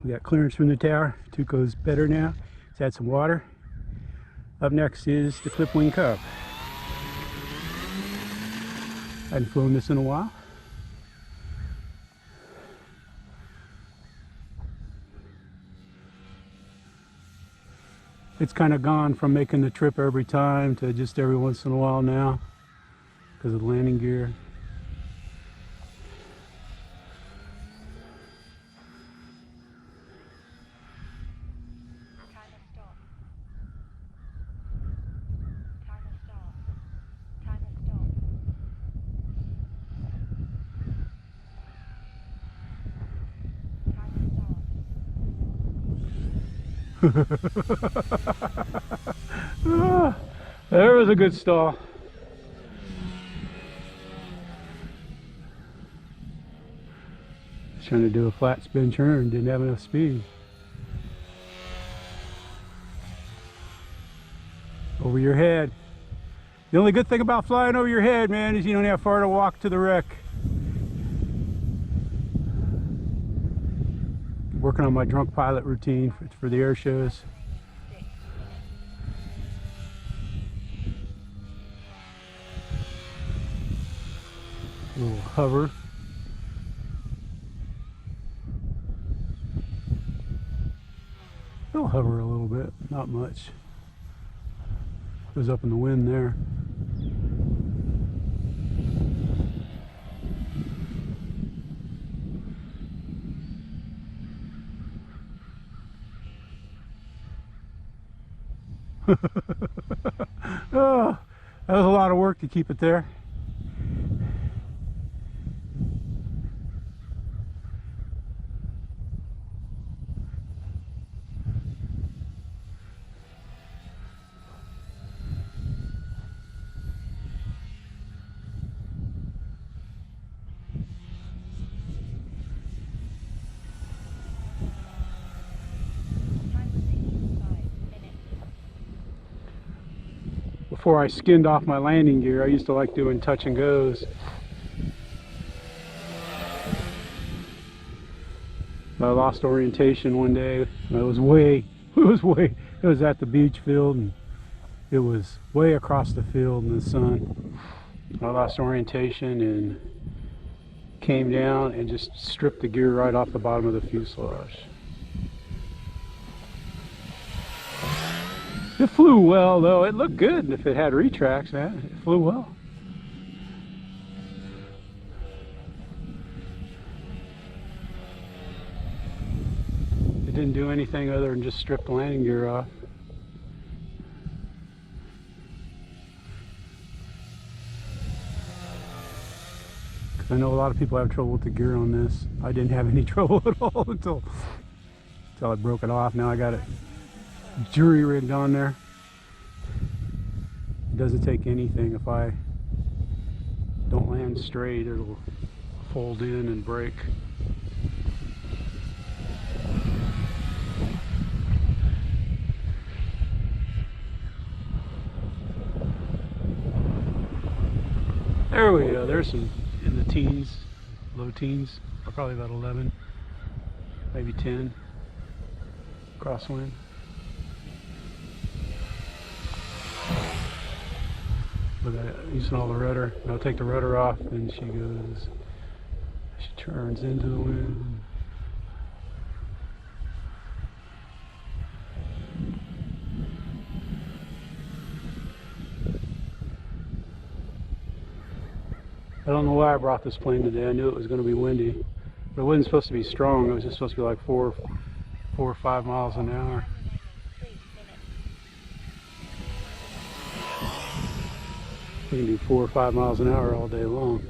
We got clearance from the tower. Tuco's better now. Let's add some water. Up next is the clip Wing Cub. I hadn't flown this in a while. It's kind of gone from making the trip every time to just every once in a while now because of the landing gear. Ah, there was a good stall. Trying to do a flat spin turn, didn't have enough speed. Over your head. The only good thing about flying over your head, man, is you don't have far to walk to the wreck. Working on my drunk pilot routine for the air shows. A little hover. It'll hover a little bit, not much. Goes up in the wind there. Oh, that was a lot of work to keep it there. Before I skinned off my landing gear, I used to like doing touch and goes. I lost orientation one day. It was at the beach field, and it was way across the field in the sun. I lost orientation and came down and just stripped the gear right off the bottom of the fuselage. It flew well though, it looked good, and if it had retracts, man, it flew well. It didn't do anything other than just strip the landing gear off. I know a lot of people have trouble with the gear on this. I didn't have any trouble at all until I broke it off. Now I got it jury rigged on there. It doesn't take anything. If I don't land straight, it'll fold in and break. There we go. There's some in the teens, low teens, or probably about 11, maybe 10 crosswind. Look at it, using all the rudder. I'll take the rudder off, and she turns into the wind. I don't know why I brought this plane today. I knew it was going to be windy, but it wasn't supposed to be strong. It was just supposed to be like 4 or 5 miles an hour. We can do 4 or 5 miles an hour all day long.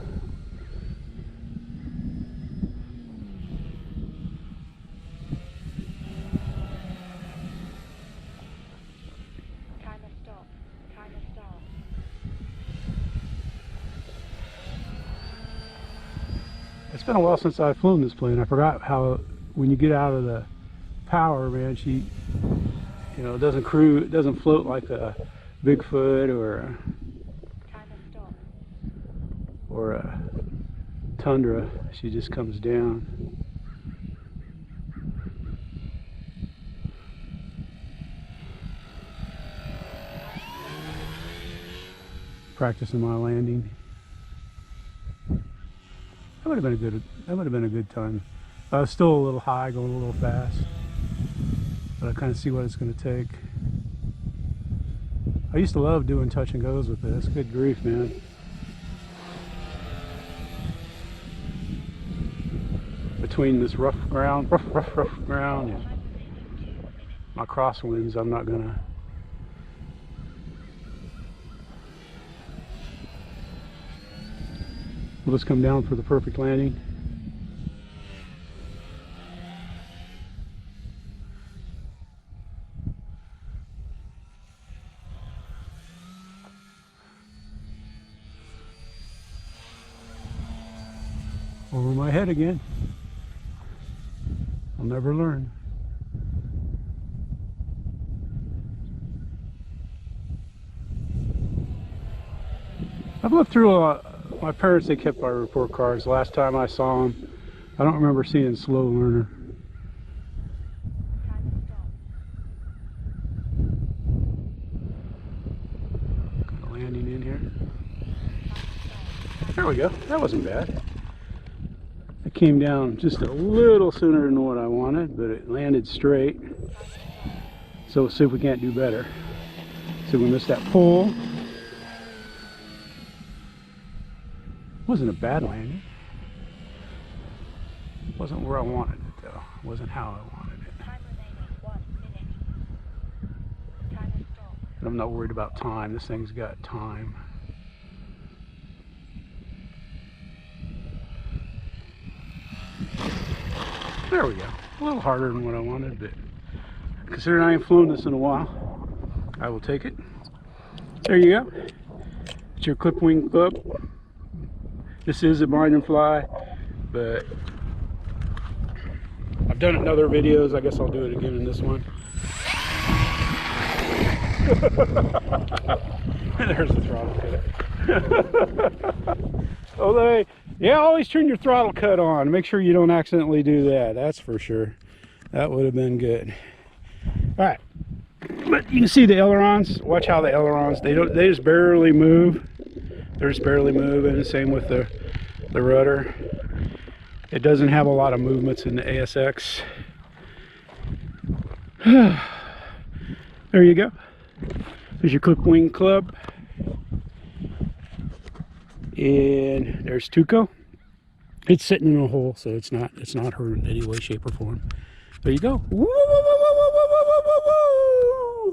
It's been a while since I've flown this plane. I forgot how when you get out of the power, man, it doesn't it doesn't float like a Bigfoot or a Tundra. She just comes down. practicing my landing. That would have been a good time. Still a little high, going a little fast, but I kind of see what it's going to take. I used to love doing touch and goes with this. Good grief, man. Between this rough ground, rough ground, and my crosswinds, I'm not gonna. Will this come down for the perfect landing? Over my head again. I'll never learn. I've looked through my parents, they kept our report cards. Last time I saw them, I don't remember seeing slow learner. Got a landing in here. There we go. That wasn't bad. It came down just a little sooner than what I wanted, but it landed straight. So we'll see if we can't do better. See if we missed that pull. Wasn't a bad landing. Wasn't where I wanted it though. Wasn't how I wanted it. And I'm not worried about time. This thing's got time. There we go. A little harder than what I wanted, but considering I ain't flown this in a while, I will take it. There you go. It's your clip wing club. This is a bind and fly, but I've done it in other videos. I guess I'll do it again in this one. There's the throttle cut. Oh, yeah, always turn your throttle cut on. Make sure you don't accidentally do that. That's for sure. That would have been good. All right, but you can see the ailerons. Watch how the ailerons, they just barely move. They're just barely moving. Same with the rudder. It doesn't have a lot of movements in the ASX. There you go. There's your clip wing club. And there's Tuco. It's sitting in a hole, so it's not hurt in any way, shape, or form. There you go. Woo, woo, woo, woo, woo, woo, woo, woo.